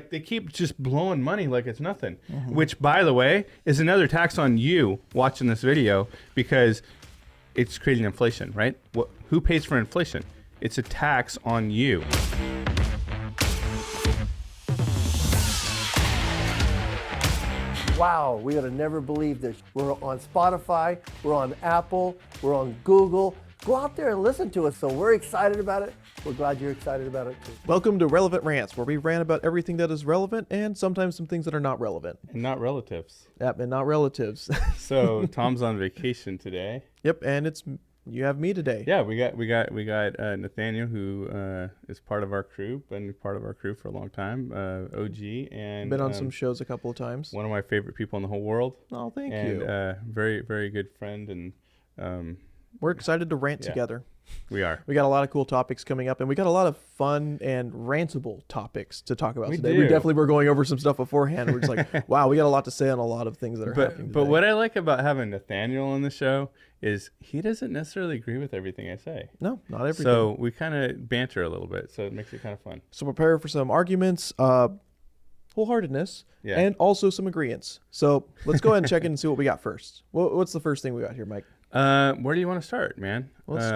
like they keep just blowing money like it's nothing, which, by the way, is another tax on you watching this video because it's creating inflation, right? Who pays for inflation? It's a tax on you. Wow, we would have never believed this. We're on Spotify, we're on Apple, we're on Google. Go out there and listen to us. So we're excited about it. We're glad you're excited about it too. Welcome to Relevant Rants, where we rant about everything that is relevant and sometimes some things that are not relevant. And not relatives. Yep, and not relatives. So Tom's on vacation today. Yep, and you have me today. Yeah, we got Nathaniel, who is part of our crew, been part of our crew for a long time, OG, and been on some shows a couple of times. One of my favorite people in the whole world. Oh, thank you. And very, very good friend, and we're excited to rant together. We are. We got a lot of cool topics coming up, and we got a lot of fun and rantable topics to talk about today. Do. We definitely were going over some stuff beforehand. We're just like, wow, we got a lot to say on a lot of things that are happening today. But what I like about having Nathaniel on the show is he doesn't necessarily agree with everything I say. No, not everything. So we kind of banter a little bit, so it makes it kind of fun. So prepare for some arguments, wholeheartedness, and also some agreements. So let's go ahead and check in and see what we got first. What's the first thing we got here, Mike? Where do you want to start, man? Let's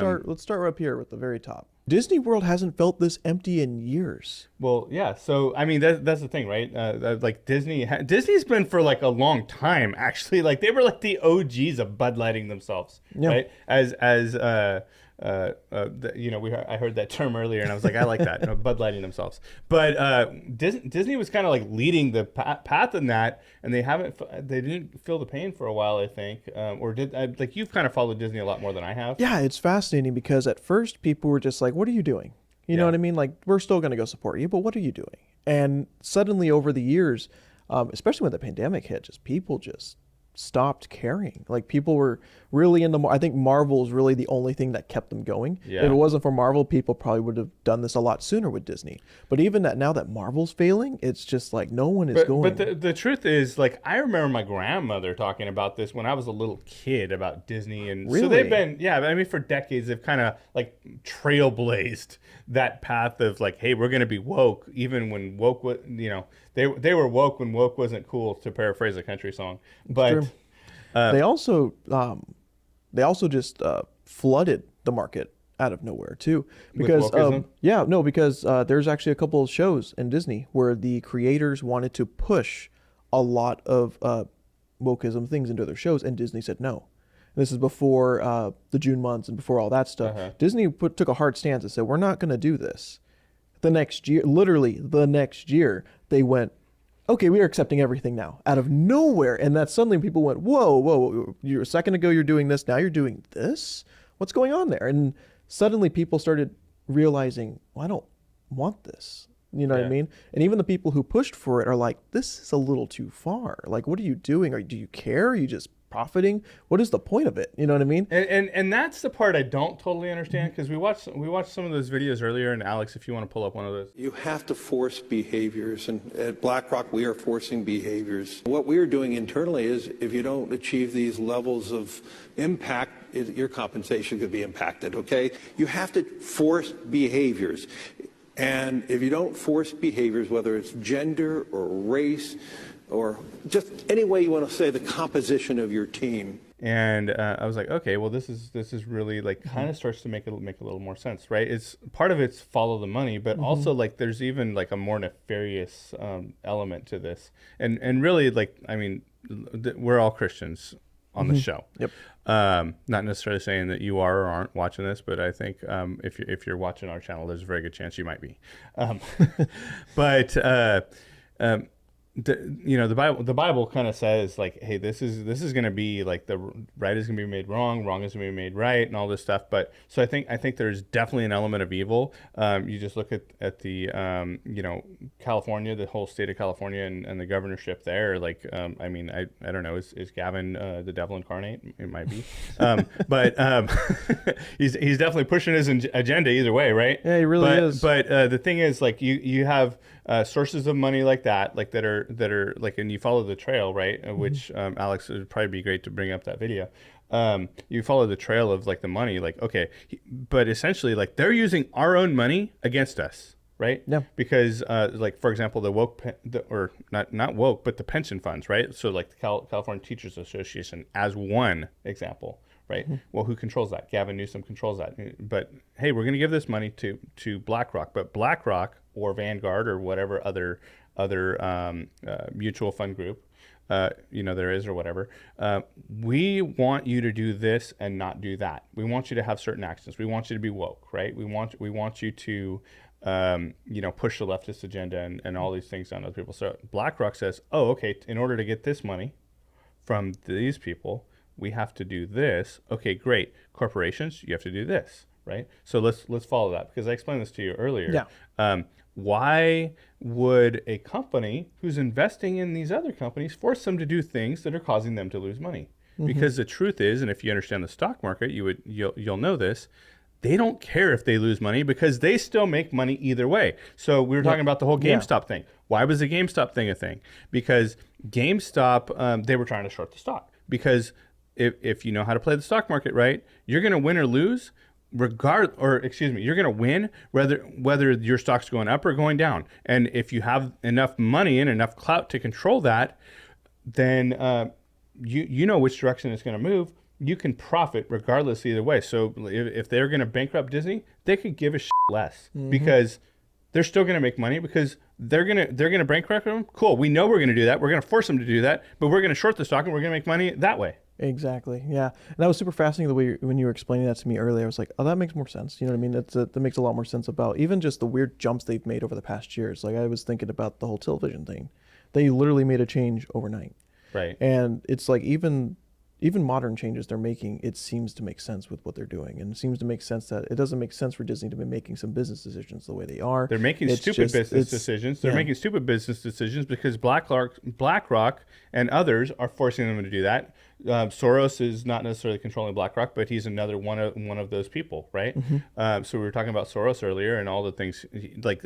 start up here with the very top. Disney World hasn't felt this empty in years. Well, yeah. So I mean, that's the thing, right? Like Disney's been for like a long time, actually. Like they were like the OGs of Bud Lighting themselves, right? I heard that term earlier, and I was like, I like that, Bud Lighting themselves. But Disney was kind of like leading the path in that, and they didn't feel the pain for a while, I think, like you've kind of followed Disney a lot more than I have. Yeah, it's fascinating because at first people were just like, "What are you doing?" You know what I mean? Like, we're still going to go support you, but what are you doing? And suddenly, over the years, especially when the pandemic hit, people just stopped caring. Like, people were really into I think Marvel is really the only thing that kept them going. If it wasn't for Marvel, people probably would have done this a lot sooner with Disney. But even now that Marvel's failing, it's just like no one is going. But the truth is, like, I remember my grandmother talking about this when I was a little kid about Disney, and really? So they've been, for decades they've kind of like trailblazed that path of like, hey, we're going to be woke, even when woke was, they were woke when woke wasn't cool, to paraphrase a country song. But they also just flooded the market out of nowhere too, because because there's actually a couple of shows in Disney where the creators wanted to push a lot of wokeism things into their shows, and Disney said no. This is before the June months and before all that stuff. Disney took a hard stance and said, we're not going to do this. Literally the next year, they went, okay, we are accepting everything now, out of nowhere. And that suddenly people went, whoa, a second ago you're doing this, now you're doing this? What's going on there? And suddenly people started realizing, well, I don't want this. You know what I mean? And even the people who pushed for it are like, this is a little too far. Like, what are you doing? Do you care? Are you just profiting? What is the point of it? You know what I mean? And that's the part I don't totally understand, because we watched some of those videos earlier, and Alex, if you want to pull up one of those. You have to force behaviors, and at BlackRock we are forcing behaviors. What we are doing internally is, if you don't achieve these levels of impact, your compensation could be impacted, okay? You have to force behaviors. And if you don't force behaviors, whether it's gender or race or just any way you want to say the composition of your team. And I was like, okay, well, this is really like kind of starts to make a little more sense, right? It's part of it's follow the money, but also like there's even like a more nefarious element to this. And really, like, I mean, we're all Christians on the show. Yep. Not necessarily saying that you are or aren't watching this, but I think if you're watching our channel, there's a very good chance you might be. The Bible kind of says like, hey, this is going to be like the right is going to be made wrong is going to be made right, and all this stuff. But so I think there's definitely an element of evil. You just look at the California, the whole state of California, and the governorship there. Like, I mean, I don't know, is Gavin the devil incarnate? It might be, but he's definitely pushing his agenda either way, right? Yeah, he really is. But the thing is, like, you have sources of money like that are like, and you follow the trail, right? Which Alex, it would probably be great to bring up that video. You follow the trail of like the money, like, okay, but essentially like they're using our own money against us, right? Yeah. Because like for example, the woke or not woke, but the pension funds, right? So like the California Teachers Association as one example, right? Well, who controls that? Gavin Newsom controls that. But hey, we're going to give this money to BlackRock, but BlackRock or Vanguard or whatever other mutual fund group there is or whatever. We want you to do this and not do that. We want you to have certain actions. We want you to be woke, right? We want you to, push the leftist agenda and all these things on other people. So BlackRock says, oh, okay, in order to get this money from these people, we have to do this. Okay, great. Corporations, you have to do this, right? So let's follow that because I explained this to you earlier. Yeah. Why would a company who's investing in these other companies force them to do things that are causing them to lose money? Because the truth is, and if you understand the stock market, you'll know this, they don't care if they lose money because they still make money either way. So we were talking about the whole GameStop thing. Why was the GameStop thing a thing? Because GameStop, they were trying to short the stock. Because if you know how to play the stock market right, you're going to win or lose you're going to win whether your stock's going up or going down. And if you have enough money and enough clout to control that, then you know which direction it's going to move. You can profit regardless either way. So if they're going to bankrupt Disney, they could give a shit less because they're still going to make money because they're going to bankrupt them. Cool. We know we're going to do that. We're going to force them to do that, but we're going to short the stock and we're going to make money that way. Exactly. Yeah. And that was super fascinating the way when you were explaining that to me earlier. I was like, oh, that makes more sense. You know what I mean? That makes a lot more sense about even just the weird jumps they've made over the past years. Like I was thinking about the whole television thing. They literally made a change overnight. Right. And it's like even modern changes they're making, it seems to make sense with what they're doing. And it seems to make sense that it doesn't make sense for Disney to be making some business decisions the way they are. They're making stupid business decisions. They're making stupid business decisions because BlackRock and others are forcing them to do that. Soros is not necessarily controlling BlackRock, but he's another one of those people, right? So we were talking about Soros earlier and all the things. Like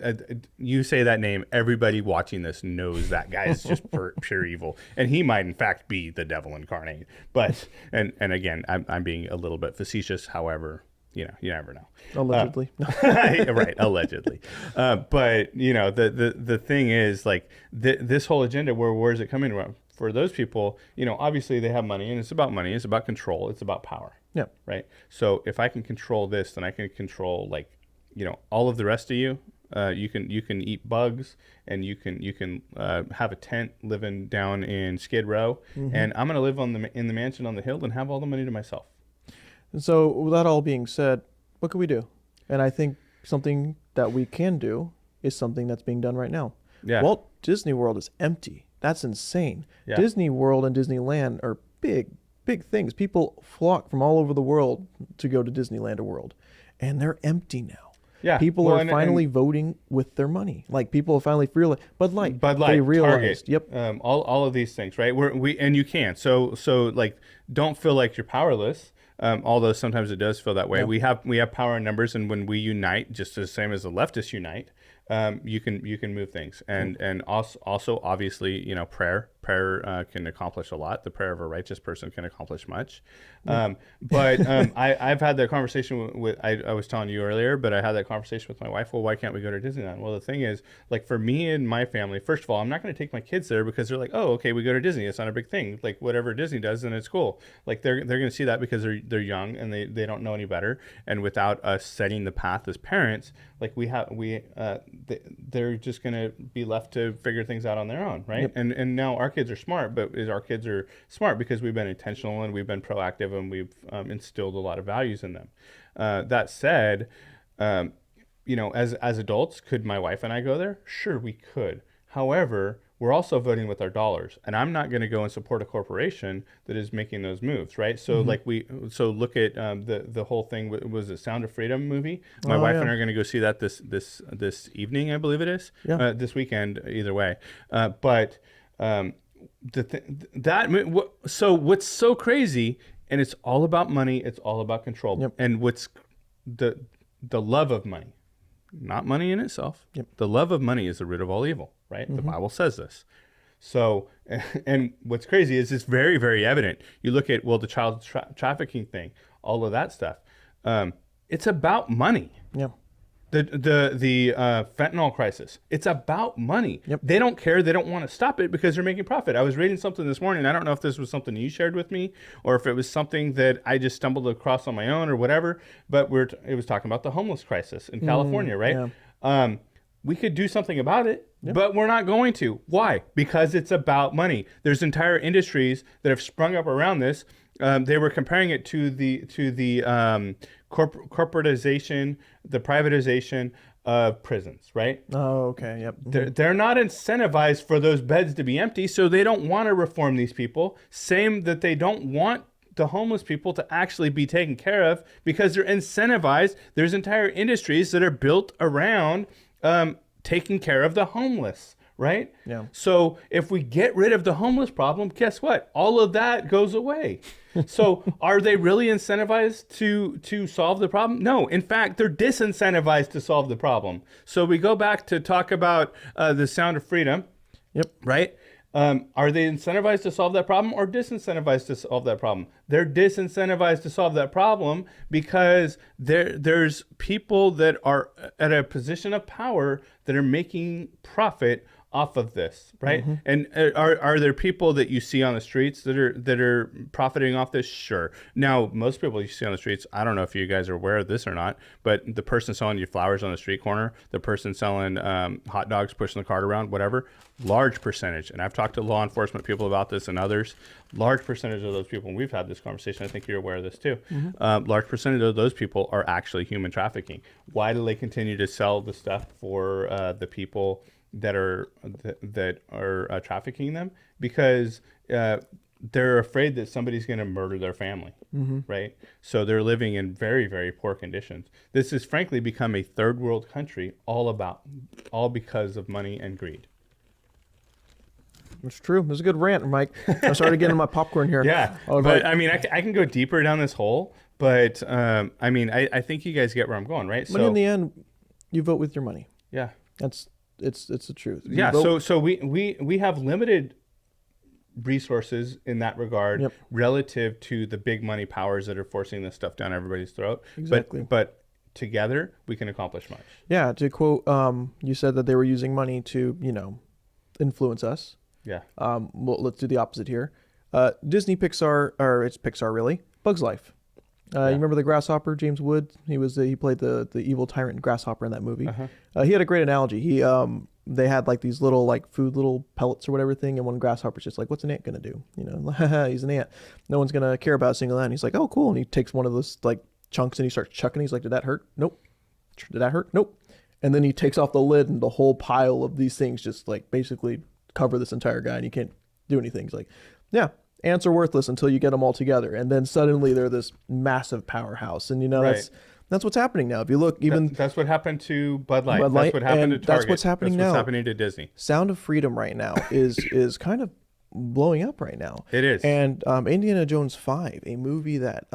you say that name, everybody watching this knows that guy is just pure evil, and he might in fact be the devil incarnate. But and again, I'm being a little bit facetious. However, you never know. Allegedly. Right, allegedly. But the thing is, like this whole agenda, where's it coming from? For those people, obviously they have money, and it's about money. It's about control. It's about power. Yeah. Right. So if I can control this, then I can control all of the rest of you. You can eat bugs, and you can have a tent living down in Skid Row, and I'm gonna live in the mansion on the hill and have all the money to myself. And so with that all being said, what can we do? And I think something that we can do is something that's being done right now. Yeah. Walt Disney World is empty. That's insane. Yeah. Disney World and Disneyland are big things. People flock from all over the world to go to Disneyland or World, and they're empty now. Yeah. People are finally voting with their money. Like people have finally realized Bud Light. They realized. Target, yep. All of these things, right? And you can. So like, don't feel like you're powerless. Although sometimes it does feel that way. Yeah. We have power in numbers, and when we unite, just the same as the leftists unite, you can move things. And also obviously, prayer can accomplish a lot. The prayer of a righteous person can accomplish much. But I've had that conversation with I was telling you earlier, but I had that conversation with my wife. Well, why can't we go to Disneyland? Well, the thing is, like for me and my family, first of all, I'm not going to take my kids there because they're like, oh, okay, we go to Disney. It's not a big thing. Like whatever Disney does, then it's cool. Like they're going to see that because they're young and they don't know any better. And without us setting the path as parents, like they're just going to be left to figure things out on their own, right? Yep. And now our kids are smart, but our kids are smart because we've been intentional and we've been proactive and we've instilled a lot of values in them. That said, as adults, could my wife and I go there? Sure, we could. However, we're also voting with our dollars, and I'm not going to go and support a corporation that is making those moves, right? So look at the whole thing. Was it Sound of Freedom movie? My wife and I are going to go see that this evening, I believe it is. Yeah. This weekend, either way. So what's so crazy, and it's all about money. It's all about control. Yep. And what's the love of money, not money in itself. Yep. The love of money is the root of all evil. Right? The Bible says this. So, and what's crazy is it's very, very evident. You look at, the child trafficking thing, all of that stuff. It's about money. Yeah. The fentanyl crisis. It's about money. Yep. They don't care. They don't want to stop it because they're making profit. I was reading something this morning. I don't know if this was something you shared with me or if it was something that I just stumbled across on my own or whatever. But it was talking about the homeless crisis in California, right? Yeah. We could do something about it, but we're not going to. Why? Because it's about money. There's entire industries that have sprung up around this. They were comparing it to the corporatization, the privatization of prisons, right? Oh, okay. Yep. They're not incentivized for those beds to be empty, so they don't want to reform these people. Same that they don't want the homeless people to actually be taken care of because they're incentivized. There's entire industries that are built around taking care of the homeless, right? Yeah. So if we get rid of the homeless problem, guess what? All of that goes away. So are they really incentivized to solve the problem? No. In fact, they're disincentivized to solve the problem. So we go back to talk about the Sound of Freedom. Yep. Right? Are they incentivized to solve that problem or disincentivized to solve that problem? They're disincentivized to solve that problem because there's people that are at a position of power that are making profit off of this, right? Mm-hmm. And are there people that you see on the streets that are profiting off this? Sure. Now, most people you see on the streets, I don't know if you guys are aware of this or not, but the person selling you flowers on the street corner, the person selling hot dogs, pushing the cart around, whatever, large percentage. And I've talked to law enforcement people about this and others. Large percentage of those people, and we've had this conversation, I think you're aware of this too. Mm-hmm. Large percentage of those people are actually human trafficking. Why do they continue to sell the stuff for the people that are trafficking them? Because they're afraid that somebody's going to murder their family, right? So they're living in very, very poor conditions. This has frankly become a third world country, all because of money and greed. It's true. It was a good rant, Mike. I started getting my popcorn here. Yeah, but I mean, I can go deeper down this hole, but I mean, I think you guys get where I'm going, right? But in the end, you vote with your money. Yeah, it's the truth. Yeah. So we have limited resources in that regard relative to the big money powers that are forcing this stuff down everybody's throat. Exactly. But together we can accomplish much. Yeah. To quote, you said that they were using money to, influence us. Yeah. Well, let's do the opposite here. Disney Pixar, or it's Pixar really, Bug's Life. You remember the grasshopper, James Wood? He played the evil tyrant grasshopper in that movie. He had a great analogy. They had like these little food little pellets or whatever thing, and one grasshopper's just like, what's an ant gonna do? He's an ant. No one's gonna care about a single ant. He's like, oh cool, and he takes one of those chunks and he starts chucking. He's like, did that hurt? Nope. Did that hurt? Nope. And then he takes off the lid, and the whole pile of these things just basically cover this entire guy, and you can't do anything. He's like, yeah. Ants are worthless until you get them all together, and then suddenly they're this massive powerhouse. And right. that's what's happening now. If you look, that's what happened to Bud Light. That's what happened to Target. That's what's happening now. That's what's happening to Disney. Sound of Freedom right now is kind of blowing up right now. It is. And Indiana Jones 5, a movie that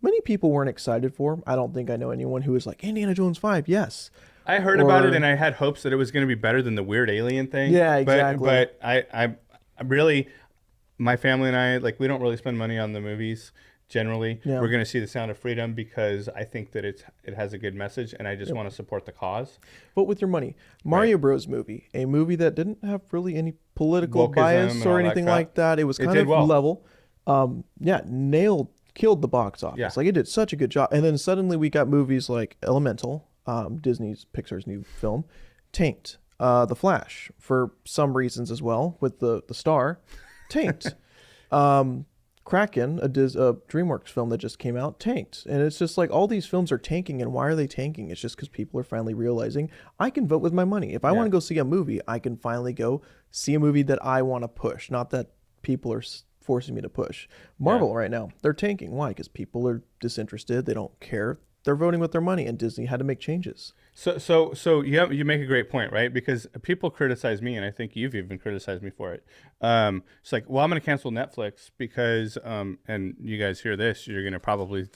many people weren't excited for. I don't think I know anyone who was like, Indiana Jones 5, yes. I heard about it, and I had hopes that it was going to be better than the weird alien thing. Yeah, exactly. But I really, my family and I, we don't really spend money on the movies generally. Yeah. We're going to see The Sound of Freedom because I think that it has a good message, and I just want to support the cause. Vote with your money. Mario Bros. Movie, a movie that didn't have really any political bias or anything like that. It was kind of level. Killed the box office. Yeah. It did such a good job. And then suddenly we got movies like Elemental, Pixar's new film, tanked. The Flash, for some reasons as well, with the star, tanked. Kraken, a DreamWorks film that just came out, tanked. And it's just all these films are tanking, and why are they tanking? It's just because people are finally realizing, I can vote with my money. If I want to go see a movie, I can finally go see a movie that I want to push, not that people are forcing me to push. Marvel right now, they're tanking. Why? Because people are disinterested. They don't care. They're voting with their money, and Disney had to make changes. So you make a great point, right? Because people criticize me, and I think you've even criticized me for it. It's I'm going to cancel Netflix because, and you guys hear this, you're going to probably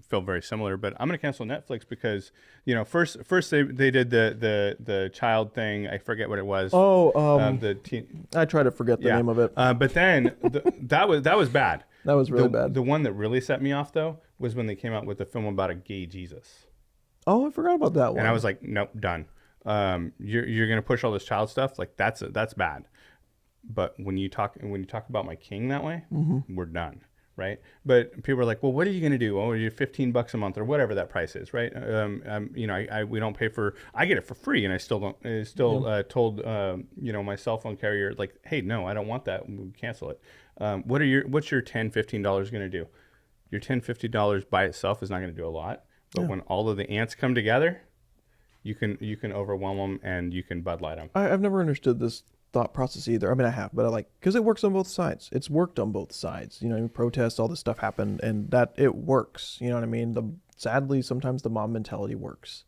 feel very similar, but I'm going to cancel Netflix because, first they did the child thing. I forget what it was. I try to forget the name of it. But then that was bad. That was really bad. The one that really set me off, though, was when they came out with the film about a gay Jesus. Oh, I forgot about that one. And I was like, nope, done. You're gonna push all this child stuff, like that's bad. But when you talk about my king that way, we're done, right? But people are like, well, what are you going to do? Oh, you're $15 a month or whatever that price is, right? We don't pay for. I get it for free, and I still don't. I still told my cell phone carrier like, hey, no, I don't want that. We'll cancel it. What's your $10-15 going to do? Your $10-50 by itself is not going to do a lot, but when all of the ants come together, you can overwhelm them and you can Bud Light them. I've never understood this thought process either. I mean, I have, but because it works on both sides. It's worked on both sides. Protests, all this stuff happened, and that it works. You know what I mean? Sadly, sometimes the mob mentality works.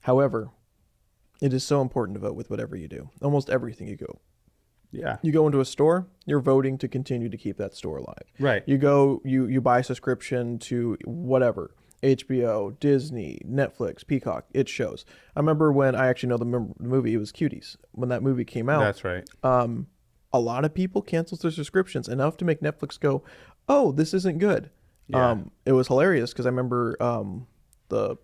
However, it is so important to vote with whatever you do. Almost everything you go. Yeah. You go into a store, you're voting to continue to keep that store alive. Right. You go, you buy a subscription to whatever. HBO, Disney, Netflix, Peacock, it shows. I remember when I actually know the movie, it was Cuties. When that movie came out. That's right. A lot of people canceled their subscriptions enough to make Netflix go, oh, this isn't good. Yeah. It was hilarious because I remember the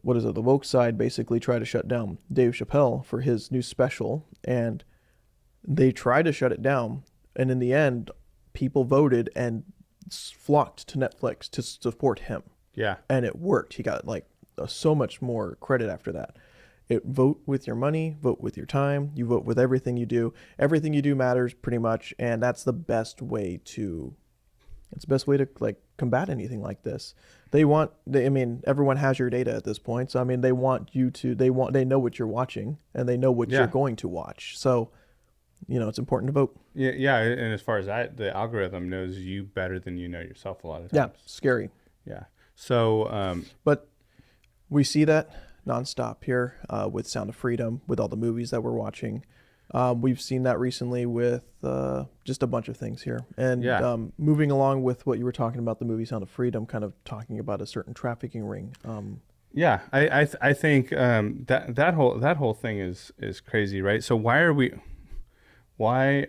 woke side basically tried to shut down Dave Chappelle for his new special, and they tried to shut it down. And in the end, people voted and flocked to Netflix to support him. Yeah. And it worked. He got so much more credit after that. Vote with your money, vote with your time, you vote with everything you do. Everything you do matters pretty much, and that's the best way to combat anything like this. Everyone has your data at this point. So they know what you're watching and they know what you're going to watch. So it's important to vote. Yeah, and as far as that, the algorithm knows you better than you know yourself a lot of times. Yeah, scary. Yeah. So, but we see that nonstop here with Sound of Freedom, with all the movies that we're watching. We've seen that recently with just a bunch of things here. And moving along with what you were talking about, the movie Sound of Freedom, kind of talking about a certain trafficking ring. I think that whole thing is crazy, right? So why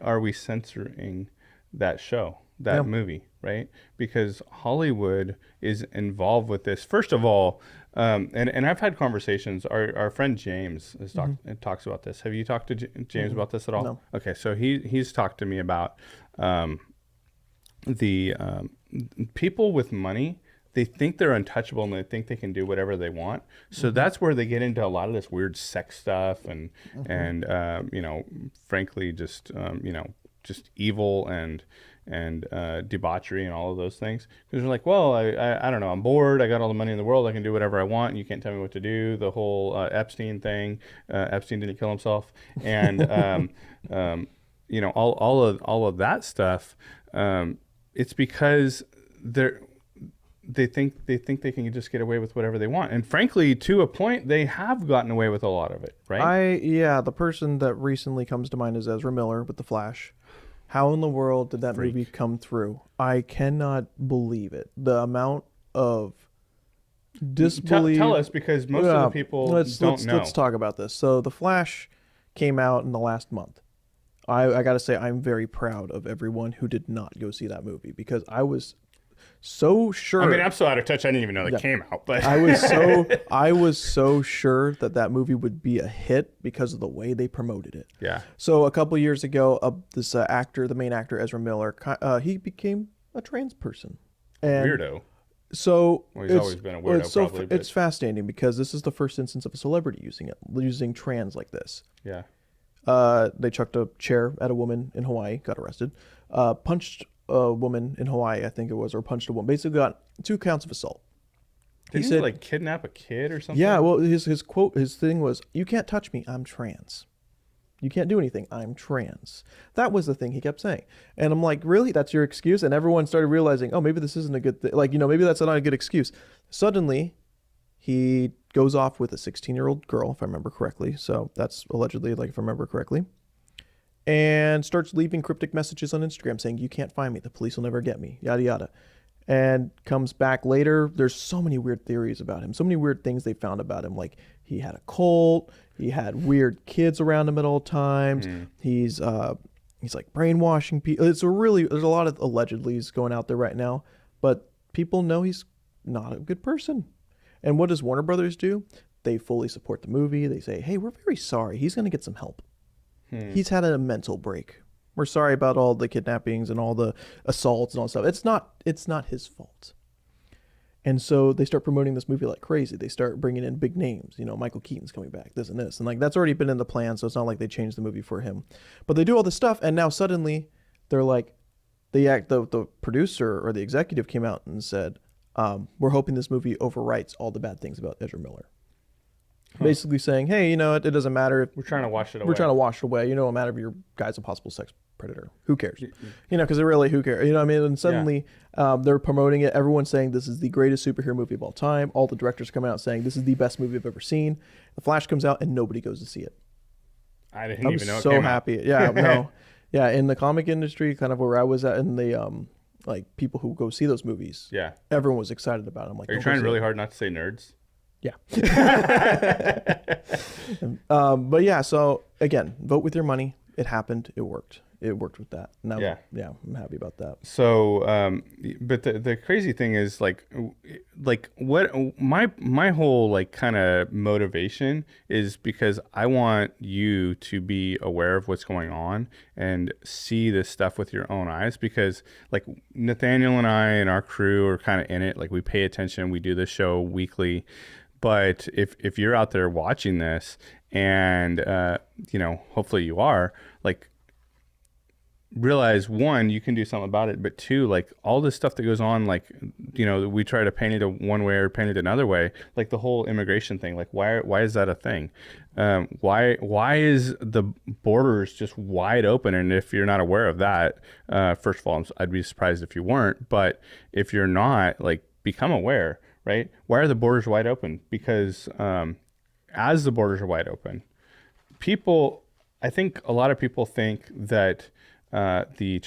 are we censoring that show, that movie, right? Because Hollywood is involved with this. First of all, and I've had conversations. Our friend James has talks about this. Have you talked to James about this at all? No. Okay, so he's talked to me about the people with money. They think they're untouchable and they think they can do whatever they want. So that's where they get into a lot of this weird sex stuff and frankly, just evil and debauchery and all of those things. Because they're like, well, I don't know, I'm bored. I got all the money in the world. I can do whatever I want. And you can't tell me what to do. The whole Epstein thing. Epstein didn't kill himself, and all of that stuff. It's because they think they can just get away with whatever they want, and frankly, to a point, they have gotten away with a lot of it, right? The person that recently comes to mind is Ezra Miller with The Flash. How in the world did that movie come through? I cannot believe it. The amount of disbelief. Tell us, because most of the people don't know. Let's talk about this. So The Flash came out in the last month. I got to say, I'm very proud of everyone who did not go see that movie, because I was so sure. I mean, I'm so out of touch. I didn't even know that came out. But I was so sure that movie would be a hit because of the way they promoted it. Yeah. So a couple years ago, this actor, the main actor, Ezra Miller, he became a trans person. And weirdo. So he's always been a weirdo. Probably. It's fascinating because this is the first instance of a celebrity using trans like this. Yeah. They chucked a chair at a woman in Hawaii, got arrested, punched a woman in Hawaii, I think it was, or punched a woman. Basically got 2 counts of assault. He said, kidnap a kid or something? Yeah, well, his thing was, you can't touch me, I'm trans. You can't do anything, I'm trans. That was the thing he kept saying. And I'm like, really? That's your excuse? And everyone started realizing, oh, maybe this isn't a good thing. Maybe that's not a good excuse. Suddenly, he goes off with a 16-year-old girl, if I remember correctly. So that's allegedly, if I remember correctly. And starts leaving cryptic messages on Instagram saying, you can't find me, the police will never get me, yada yada. And comes back later. There's so many weird theories about him, so many weird things they found about him. Like, he had a cult, he had weird kids around him at all times. He's like brainwashing people. There's a lot of allegedlys going out there right now, but people know he's not a good person. And what does Warner Brothers do? They fully support the movie. They say, hey, we're very sorry. He's going to get some help. He's had a mental break. We're sorry about all the kidnappings and all the assaults and all that stuff. It's not his fault. And so they start promoting this movie like crazy. They start bringing in big names. You know, Michael Keaton's coming back, this and this. And like that's already been in the plan, so it's not like they changed the movie for him. But they do all this stuff, and now suddenly they're like, the producer or the executive came out and said, we're hoping this movie overwrites all the bad things about Ezra Miller. Basically saying, hey, you know, it doesn't matter if We're trying to wash it away. we're trying to wash it away. You know, it doesn't matter if your guy's a possible sex predator. Who cares? You know, because really, who cares? You know what I mean? And suddenly they're promoting it. Everyone's saying this is the greatest superhero movie of all time. All the directors come out saying this is the best movie I've ever seen. The Flash comes out and nobody goes to see it. I didn't even know it so came happy. out. Yeah, no. Yeah, in the comic industry, kind of where I was at, in the like people who go see those movies. Yeah. Everyone was excited about it. I'm like, Are you "Don't go trying see really it." hard not to say nerds? Yeah. But yeah, so again, vote with your money. It happened. It worked. It worked with that. Now, Yeah. I'm happy about that. So, but the crazy thing is like what my whole like kind of motivation is because I want you to be aware of what's going on and see this stuff with your own eyes, because like Nathaniel and I and our crew are kind of in it. Like we pay attention. We do this show weekly. But if you're out there watching this and, you know, hopefully you are, like, realize, one, you can do something about it, but two, like, all this stuff that goes on, like, you know, we try to paint it one way or paint it another way, like the whole immigration thing, like, why is that a thing? Why is the borders just wide open? And if you're not aware of that, first of all, I'd be surprised if you weren't, but if you're not, like, become aware. Right? Why are the borders wide open? Because as the borders are wide open, I think a lot of people think that the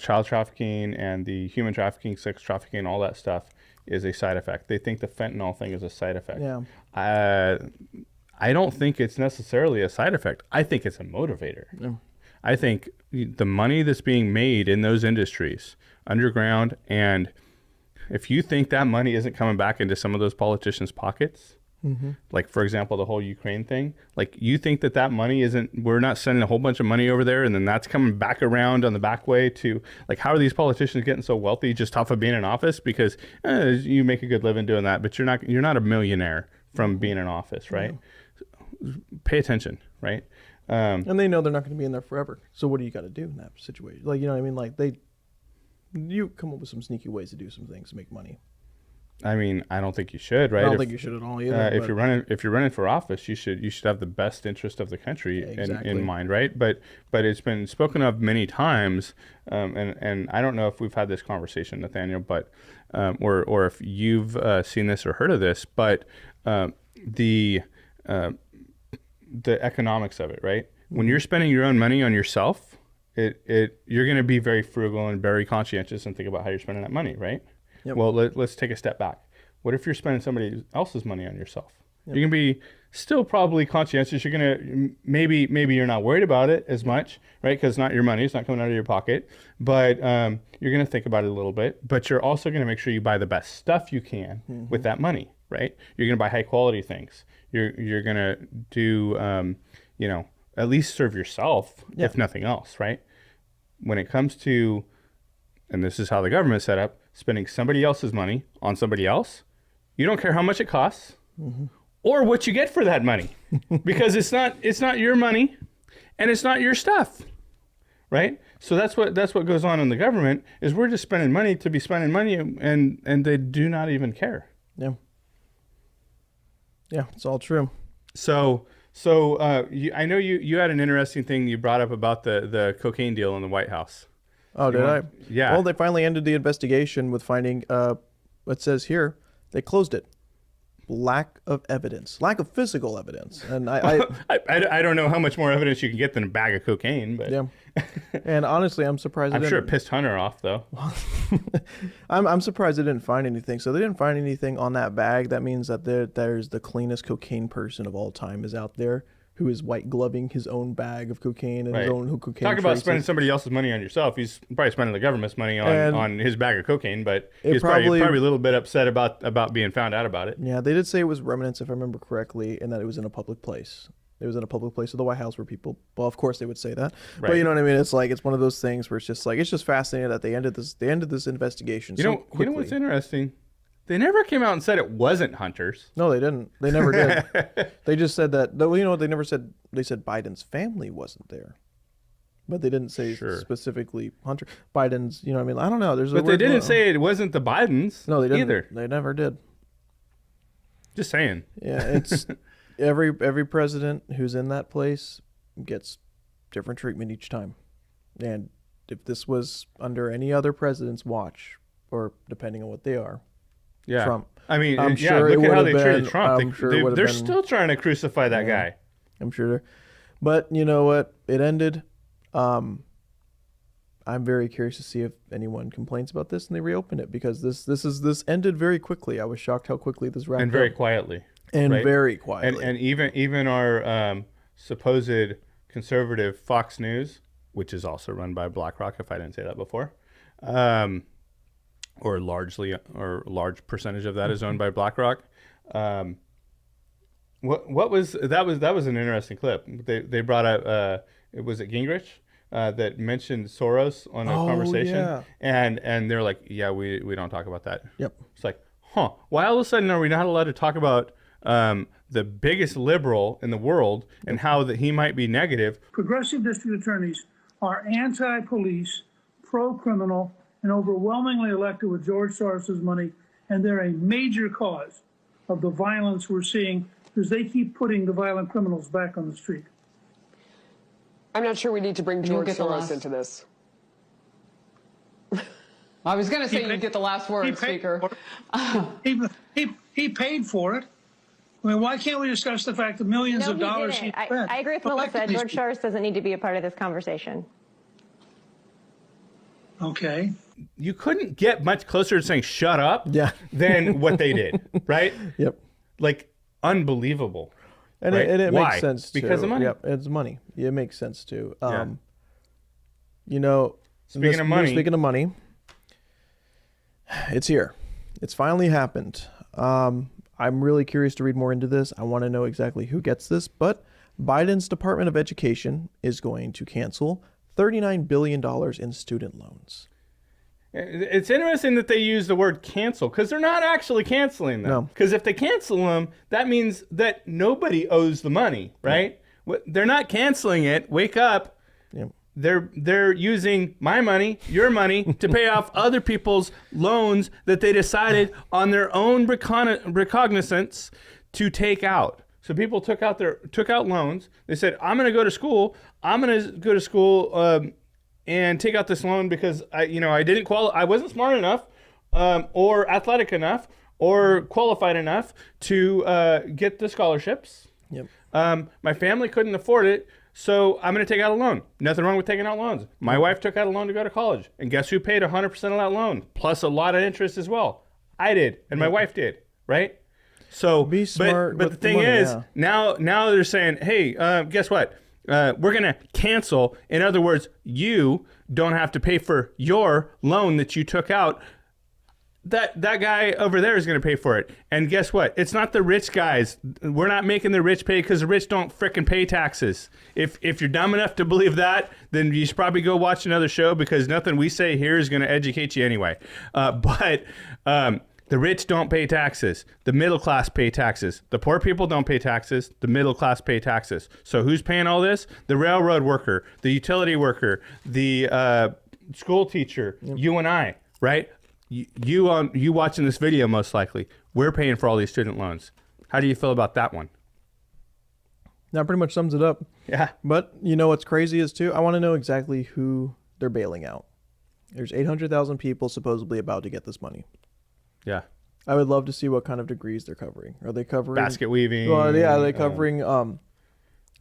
child trafficking and the human trafficking, sex trafficking, all that stuff is a side effect. They think the fentanyl thing is a side effect. Yeah. I don't think it's necessarily a side effect. I think it's a motivator. Yeah. I think the money that's being made in those industries, underground, and if you think that money isn't coming back into some of those politicians' pockets, like, for example, the whole Ukraine thing, like, you think that money we're not sending a whole bunch of money over there and then that's coming back around on the back way to, like, how are these politicians getting so wealthy just off of being in office? Because you make a good living doing that, but you're not a millionaire from being in office, right? Yeah. Pay attention, right? And they know they're not going to be in there forever. So what do you got to do in that situation? Like, you know what I mean? Like, you come up with some sneaky ways to do some things to make money. I mean, I don't think you should, right? I don't think you should at all either. If you're running for office, you should have the best interest of the country in mind, right? But it's been spoken of many times, and I don't know if we've had this conversation, Nathaniel, but or if you've seen this or heard of this, but the economics of it, right? When you're spending your own money on yourself, you're going to be very frugal and very conscientious and think about how you're spending that money, right? Yep. Well, let's take a step back. What if you're spending somebody else's money on yourself? Yep. You're going to be still probably conscientious. You're going to maybe you're not worried about it as much, right? Because it's not your money. It's not coming out of your pocket. But you're going to think about it a little bit. But you're also going to make sure you buy the best stuff you can with that money, right? You're going to buy high quality things. You're going to do, at least serve yourself, if nothing else, right? When it comes to, and this is how the government's set up, spending somebody else's money on somebody else, you don't care how much it costs or what you get for that money, because it's not your money and it's not your stuff, right? So that's what goes on in the government, is we're just spending money to be spending money, and they do not even care. Yeah, it's all true. So I know you had an interesting thing you brought up about the cocaine deal in the White House. Oh, did I? Yeah. Well, they finally ended the investigation with finding, it says here, they closed it. Lack of physical evidence. And I don't know how much more evidence you can get than a bag of cocaine, but yeah. And honestly, I'm surprised. I'm sure it pissed Hunter off, though. I'm surprised they didn't find anything. So they didn't find anything on that bag. That means that there's the cleanest cocaine person of all time is out there who is white gloving his own bag of cocaine and Right. his own cocaine. Talk about traces. spending somebody else's money on yourself. He's probably spending the government's money on his bag of cocaine, but he's probably a little bit upset about being found out about it. Yeah, they did say it was remnants, if I remember correctly, and that it was in a public place. It was in a public place of the White House where people, well, of course they would say that, but Right. you know what I mean? It's like, it's one of those things where it's just fascinating that they ended this investigation so quickly. You know what's interesting? They never came out and said it wasn't hunters. No, they didn't. They never did. They just said that, you know what they never said? They said Biden's family wasn't there. But they didn't say specifically Hunter Biden's, you know what I mean? I don't know. But they didn't say it wasn't the Bidens. No, they didn't. Either. They never did. Just saying. Yeah, it's every president who's in that place gets different treatment each time. And if this was under any other president's watch, or depending on what they are, Yeah. Trump. I mean, I'm sure look it at how would they have treated been- Trump. I'm sure it would have They're been- still trying to crucify that guy. I'm sure. But you know what? It ended. I'm very curious to see if anyone complains about this and they reopen it, because this ended very quickly. I was shocked how quickly this wrapped And very up. quietly. And right? very quietly. And even our supposed conservative Fox News, which is also run by BlackRock, if I didn't say that before, or a large percentage of that is owned by BlackRock. What was an interesting clip. They brought up was it Gingrich that mentioned Soros on a conversation, yeah. and they're like, yeah, we don't talk about that. Yep. It's like, huh? Why all of a sudden are we not allowed to talk about the biggest liberal in the world and how that he might be negative? Progressive district attorneys are anti-police, pro-criminal, and overwhelmingly elected with George Soros's money, and they're a major cause of the violence we're seeing because they keep putting the violent criminals back on the street. I'm not sure we need to bring George Soros into this. I was going to say you get the last word, Speaker. He paid for it. I mean, why can't we discuss the fact that millions of dollars he didn't. spent? I agree with Melissa. George Soros doesn't need to be a part of this conversation. Okay. You couldn't get much closer to saying shut up than what they did, right? Yep. Like, unbelievable. And right? it Why? makes sense too. Because of money. Yep, it's money. It makes sense too. Yeah. You know, Speaking of money, it's here. It's finally happened. I'm really curious to read more into this. I want to know exactly who gets this, but Biden's Department of Education is going to cancel $39 billion in student loans. It's interesting that they use the word cancel, because they're not actually canceling them. No. Because if they cancel them, that means that nobody owes the money, right? They're not canceling it. Wake up. Yep. They're using my money, your money, to pay off other people's loans that they decided on their own recognizance to take out. So people took out loans. They said, I'm going to go to school. And take out this loan because I didn't qualify. I wasn't smart enough, or athletic enough, or qualified enough to get the scholarships. Yep. My family couldn't afford it, so I'm going to take out a loan. Nothing wrong with taking out loans. My wife took out a loan to go to college, and guess who paid 100% of that loan, plus a lot of interest as well? I did, and my wife did, right? So Be smart but the with thing money, is, yeah. now they're saying, hey, guess what? We're going to cancel. In other words, you don't have to pay for your loan that you took out. That guy over there is going to pay for it. And guess what? It's not the rich guys. We're not making the rich pay because the rich don't frickin' pay taxes. If you're dumb enough to believe that, then you should probably go watch another show, because nothing we say here is going to educate you anyway. But the rich don't pay taxes. The middle class pay taxes. The poor people don't pay taxes. The middle class pay taxes. So who's paying all this? The railroad worker, the utility worker, the school teacher, you and I, right? You watching this video, most likely. We're paying for all these student loans. How do you feel about that one? That pretty much sums it up. Yeah. But you know what's crazy is too, I want to know exactly who they're bailing out. There's 800,000 people supposedly about to get this money. Yeah. I would love to see what kind of degrees they're covering. Are they covering Basket weaving. Well, yeah, are they covering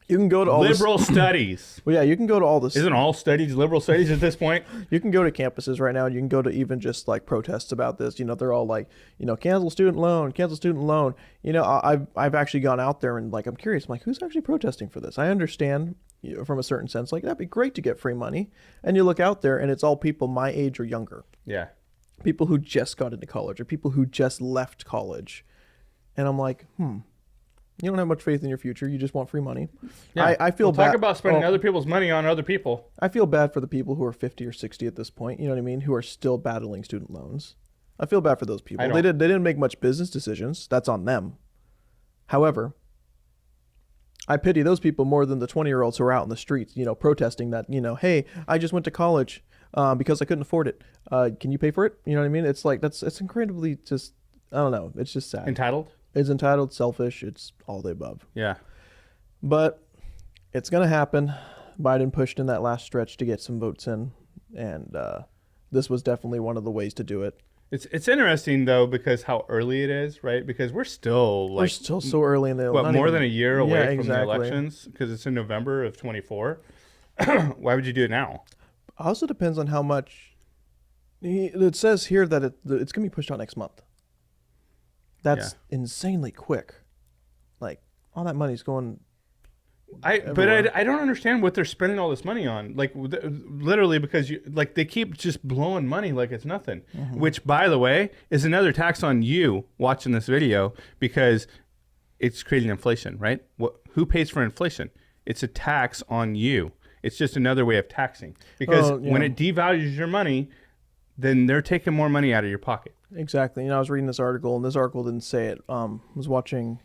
You can go to all liberal studies. Well, yeah, you can go to all this. Isn't all studies liberal studies at this point? You can go to campuses right now, and you can go to even just like protests about this. You know, they're all like, you know, cancel student loan, cancel student loan. You know, I've actually gone out there and like I'm curious. I'm like, who's actually protesting for this? I understand, you know, from a certain sense, like that'd be great to get free money. And you look out there, and it's all people my age or younger. Yeah. People who just got into college or people who just left college. And I'm like, you don't have much faith in your future. You just want free money. Yeah. I feel bad. Talk about spending other people's money on other people. I feel bad for the people who are 50 or 60 at this point. You know what I mean? Who are still battling student loans. I feel bad for those people. They didn't make much business decisions. That's on them. However, I pity those people more than the 20-year-olds who are out in the streets, you know, protesting that, you know, hey, I just went to college because I couldn't afford it. Can you pay for it? You know what I mean? It's like it's incredibly just, I don't know. It's just sad. Entitled? It's entitled, selfish. It's all the above. Yeah. But it's going to happen. Biden pushed in that last stretch to get some votes in. And this was definitely one of the ways to do it. It's interesting, though, because how early it is, right? Because we're still so early in the more than a year away from the exactly. elections, because it's in November of 24. Why would you do it now? Also depends on how much. It says here that it's going to be pushed out next month. That's insanely quick. Like all that money's going. I don't understand what they're spending all this money on. Like literally because they keep just blowing money like it's nothing. Mm-hmm. Which, by the way, is another tax on you watching this video because it's creating inflation, right? Who pays for inflation? It's a tax on you. It's just another way of taxing because when it devalues your money, then they're taking more money out of your pocket. Exactly. You know, I was reading this article, and this article didn't say it. I was watching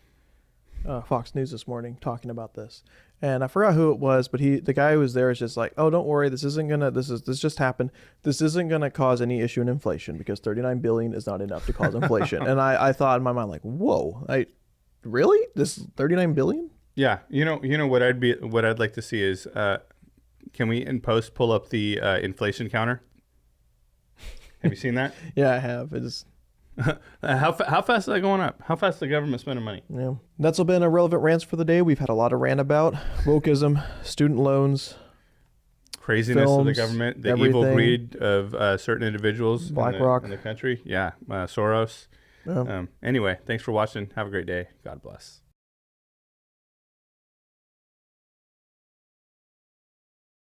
Fox News this morning talking about this, and I forgot who it was, but the guy who was there is just like, oh, don't worry, this just happened. This isn't gonna cause any issue in inflation because $39 billion is not enough to cause inflation. And I thought in my mind like, whoa, really? This $39 billion? Yeah. You know what I'd like to see is can we in post pull up the inflation counter? Have you seen that? Yeah, I have. It's how fast is that going up? How fast is the government spending money? Yeah, that's all been our relevant rants for the day. We've had a lot of rant about wokeism, student loans, craziness films, of the government, the everything. evil greed of certain individuals, BlackRock in the country. Yeah, Soros. Yeah. Anyway, thanks for watching. Have a great day. God bless.